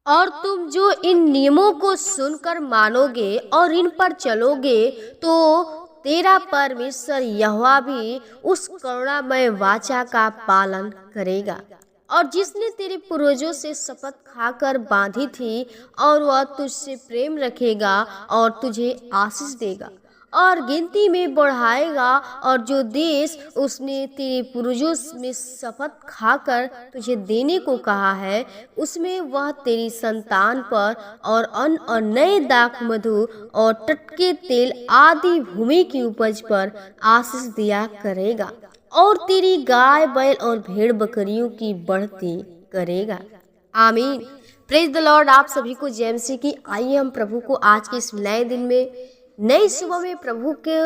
और तुम जो इन नियमों को सुनकर मानोगे और इन पर चलोगे तो तेरा परमेश्वर यहोवा भी उस करुणामय वाचा का पालन करेगा और जिसने तेरे पूर्वजों से शपथ खाकर बांधी थी, और वह तुझसे प्रेम रखेगा और तुझे आशीष देगा और गिनती में बढ़ाएगा, और जो देश उसने तेरे पूर्वजों में शपथ खाकर तुझे देने को कहा है, उसमें वह तेरी संतान पर और अन्न और नए दाख मधु और टटके तेल आदि भूमि की उपज पर आशीष दिया करेगा और तेरी गाय बैल और भेड़ बकरियों की बढ़ती करेगा। आमीन। Praise the Lord. आप सभी को जय मसीह की। आइए हम प्रभु को आज के इस नए दिन में, नई सुबह में प्रभु के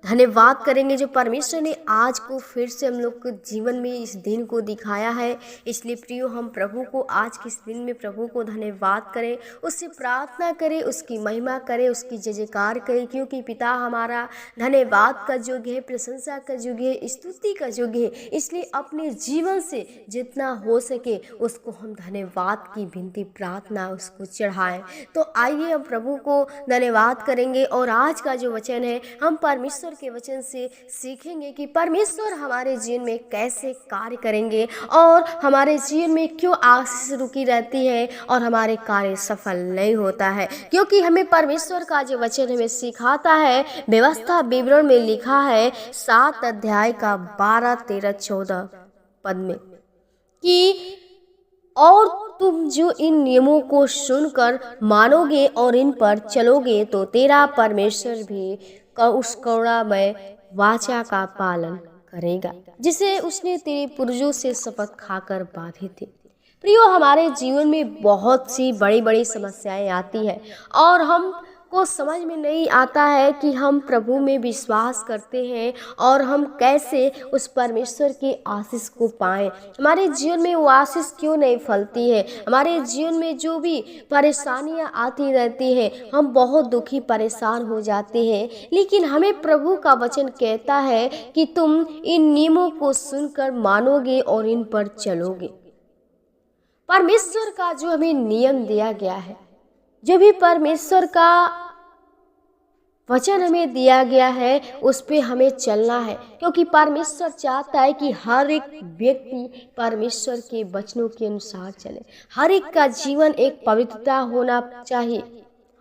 धन्यवाद करेंगे जो परमेश्वर ने आज को फिर से हम लोग के जीवन में इस दिन को दिखाया है। इसलिए प्रियो, हम प्रभु को आज के इस दिन में प्रभु को धन्यवाद करें, उससे प्रार्थना करें, उसकी महिमा करें, उसकी जय जयकार करें, क्योंकि पिता हमारा धन्यवाद का योग्य है, प्रशंसा का योग्य है, स्तुति का योग्य है। इसलिए अपने जीवन से जितना हो सके उसको हम धन्यवाद की विनती प्रार्थना उसको चढ़ाएं। तो आइए हम प्रभु को धन्यवाद करेंगे और आज का जो वचन है हम परमेश्वर के वचन से सीखेंगे कि परमेश्वर हमारे जीवन में कैसे कार्य करेंगे और हमारे जीवन में क्यों आशीष रुकी रहती है और हमारे कार्य सफल नहीं होता है। क्योंकि हमें परमेश्वर का जो वचन हमें सिखाता है, व्यवस्था विवरण में लिखा है 7 अध्याय का 12, 13, 14 पद में कि और तुम जो इन नियमों को सुनकर मानोगे और इन पर चलोगे तो तेरा परमेश्वर भी उस करुणामय वाचा का पालन करेगा जिसे उसने तेरे पूर्वजों से शपथ खाकर बांधी थी। प्रियो, हमारे जीवन में बहुत सी बड़ी बड़ी समस्याएं आती है और हम को समझ में नहीं आता है कि हम प्रभु में विश्वास करते हैं और हम कैसे उस परमेश्वर के आशीष को पाएं। हमारे जीवन में वो आशीष क्यों नहीं फलती है। हमारे जीवन में जो भी परेशानियां आती रहती हैं, हम बहुत दुखी परेशान हो जाते हैं, लेकिन हमें प्रभु का वचन कहता है कि तुम इन नियमों को सुनकर मानोगे और इन पर चलोगे। परमेश्वर का जो हमें नियम दिया गया है, जो भी परमेश्वर का वचन हमें दिया गया है, उस पे हमें चलना है, क्योंकि परमेश्वर चाहता है कि हर एक व्यक्ति परमेश्वर के वचनों के अनुसार चले। हर एक का जीवन एक पवित्रता होना चाहिए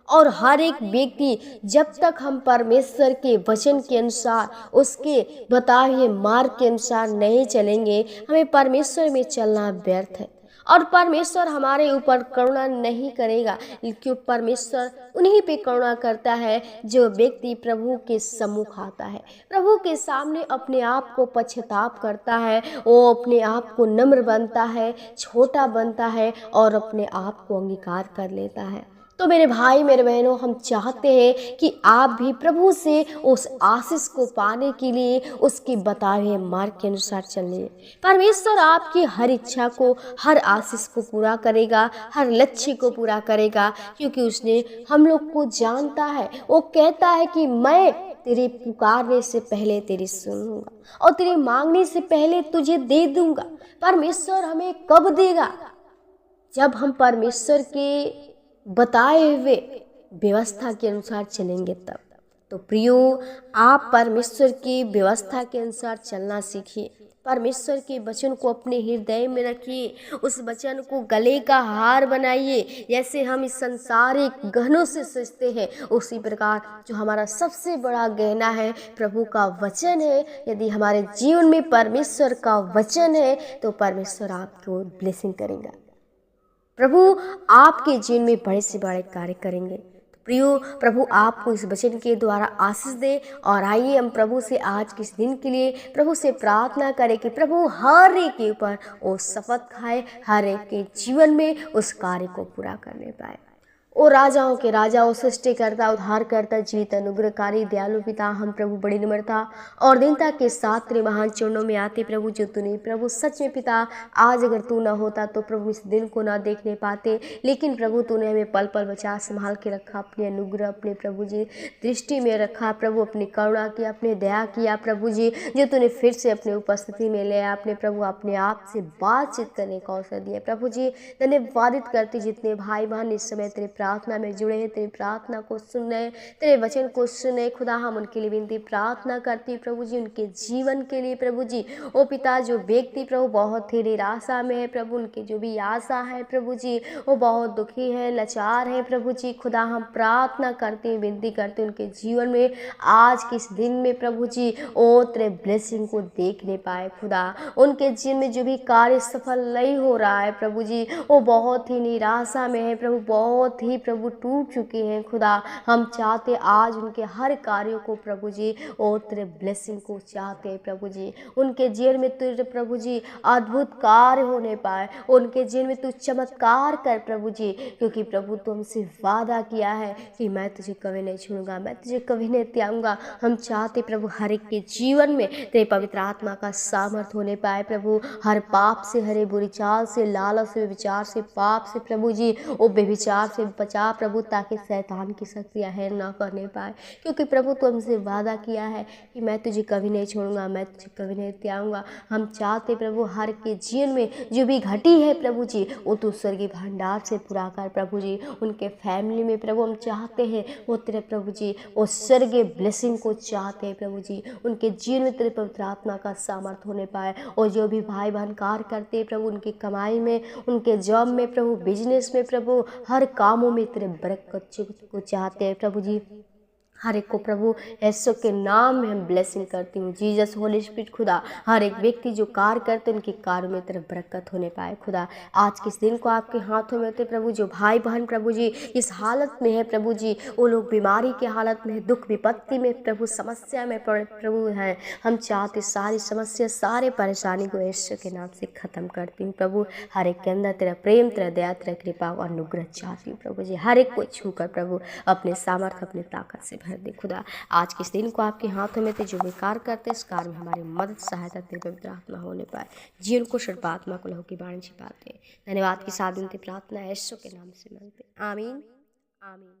और हर एक व्यक्ति, जब तक हम परमेश्वर के वचन के अनुसार, उसके बताए हुए मार्ग के अनुसार नहीं चलेंगे, हमें परमेश्वर में चलना व्यर्थ है और परमेश्वर हमारे ऊपर करुणा नहीं करेगा। क्योंकि परमेश्वर उन्हीं पे करुणा करता है जो व्यक्ति प्रभु के सम्मुख आता है, प्रभु के सामने अपने आप को पश्चाताप करता है, वो अपने आप को नम्र बनता है, छोटा बनता है और अपने आप को अंगीकार कर लेता है। तो मेरे भाई मेरे बहनों, हम चाहते हैं कि आप भी प्रभु से उस आशीष को पाने के लिए उसके बताए हुए मार्ग के अनुसार चलिए। परमेश्वर आपकी हर इच्छा को, हर आशीष को पूरा करेगा, हर लक्ष्य को पूरा करेगा, क्योंकि उसने हम लोग को जानता है। वो कहता है कि मैं तेरे पुकारने से पहले तेरी सुनूंगा और तेरे मांगने से पहले तुझे दे दूंगा। परमेश्वर हमें कब देगा? जब हम परमेश्वर के बताए हुए व्यवस्था के अनुसार चलेंगे तब। तो प्रियो, आप परमेश्वर की व्यवस्था के अनुसार चलना सीखिए। परमेश्वर के वचन को अपने हृदय में रखिए, उस वचन को गले का हार बनाइए। जैसे हम इस संसारिक गहनों से सजते हैं, उसी प्रकार जो हमारा सबसे बड़ा गहना है प्रभु का वचन है। यदि हमारे जीवन में परमेश्वर का वचन है तो परमेश्वर आपको ब्लेसिंग करेगा, प्रभु आपके जीवन में बड़े से बड़े कार्य करेंगे। तो प्रियो, प्रभु आपको इस वचन के द्वारा आशीष दे। और आइए हम प्रभु से आज के इस दिन के लिए प्रभु से प्रार्थना करें कि प्रभु हर एक के ऊपर वो शपथ खाए, हर एक के जीवन में उस कार्य को पूरा करने पाए। ओ राजाओं के राजा, ओ सृष्टिकर्ता, उद्धारकर्ता, जीवित, अनुग्रहकारी, दयालु पिता, हम प्रभु बड़ी निम्रता और दीनता के साथ तेरे महान चरणों में आते प्रभु, जो तूने प्रभु सच में पिता आज अगर तू ना होता तो प्रभु इस दिन को ना देखने पाते, लेकिन प्रभु तूने हमें पल पल बचा संभाल के रखा, अपने अनुग्रह अपने प्रभु जी दृष्टि में रखा प्रभु, अपनी करुणा की, अपने दया किया प्रभु जी, जो तूने फिर से अपने उपस्थिति में ले अपने प्रभु अपने आप से बातचीत करने का अवसर दिया प्रभु जी। धन्यवादित करती जितने भाई बहन इस समय तेरे प्रार्थना में जुड़े हैं, तेरी प्रार्थना को सुन रहे, तेरे वचन को सुने खुदा, हम उनके लिए विनती प्रार्थना करती हैं प्रभु जी, उनके जीवन के लिए प्रभु जी। ओ पिता, जो व्यक्ति प्रभु बहुत ही निराशा में है प्रभु, उनकी जो भी आशा है प्रभु जी, वो बहुत दुखी है, लाचार है प्रभु जी, खुदा हम प्रार्थना करते हैं, विनती करते हैं उनके जीवन में आज किस दिन में प्रभु जी ओ तेरे ब्लेसिंग को देखने पाए खुदा, उनके जीवन में जो भी कार्य सफल नहीं हो रहा है प्रभु जी, वो बहुत ही निराशा में है प्रभु, बहुत ही प्रभु टूट चुके हैं खुदा, हम चाहते आज उनके हर कार्यों को प्रभु जी ओ तेरे ब्लेसिंग को चाहते हैं प्रभु जी, उनके जीवन में तेरे प्रभु जी अद्भुत कार्य होने पाए, उनके जीवन में तू चमत्कार कर प्रभु जी, क्योंकि प्रभु तू हमसे वादा किया है कि मैं तुझे कभी नहीं छोड़ूंगा, मैं तुझे कभी नहीं त्यागूंगा। हम चाहते प्रभु हर एक के जीवन में तेरे पवित्र आत्मा का सामर्थ्य होने पाए प्रभु, हर पाप से, हरे बुरी चाल से, लालच से, विचार से, पाप से प्रभु जी ओ बेविचार से बचा प्रभु, ताकि शैतान की शक्तियाँ है ना करने पाए, क्योंकि प्रभु तू हमसे वादा किया है कि मैं तुझे कभी नहीं छोड़ूंगा, मैं तुझे कभी नहीं त्यागूंगा। हम चाहते प्रभु हर के जीवन में जो भी घटी है प्रभु जी वो तू स्वर्गीय भंडार से पूरा कर प्रभु जी, उनके फैमिली में प्रभु हम चाहते हैं वो तेरे प्रभु जी वो स्वर्गीय ब्लेसिंग को चाहते हैं प्रभु जी, उनके जीवन में तेरे पवित्र आत्मा का सामर्थ्य होने पाए, और जो भी भाई बहन कार्य करते हैं प्रभु उनकी कमाई में, उनके जॉब में प्रभु, बिजनेस में प्रभु, हर कामों में तेरे बरकत को चाहते हैं प्रभु जी, हर एक को प्रभु यीशु के नाम में हम ब्लेसिंग करती हूँ, जीसस होली स्पिरिट खुदा, हर एक व्यक्ति जो कार्य करते उनके कार्य में तेरे बरकत होने पाए खुदा, आज किस दिन को आपके हाथों में होते प्रभु, जो भाई बहन प्रभु जी इस हालत में है प्रभु जी, वो लोग बीमारी के हालत में, दुख विपत्ति में प्रभु, समस्या में पड़े प्रभु हैं, हम चाहते सारी समस्या सारे परेशानी को यीशु के नाम से खत्म करती हूँ प्रभु, हर एक के अंदर तेरा प्रेम, तेरा दया, तेरा कृपा और अनुग्रह चाहती हूँ प्रभु जी, हर एक को छूकर प्रभु अपने सामर्थ्य अपने ताकत से भर दे खुदा, आज किस दिन को आपके हाथों में थे, जो भी कार्य करते इस कार्य में हमारी मदद सहायता तेरे पवित्र आत्मा होने पाए, जीवन को सर्वात्मा को लहू की बाणी छिपाते हैं। धन्यवाद की साथ विनती प्रार्थना यीशु के नाम से मांगते, आमीन आमीन।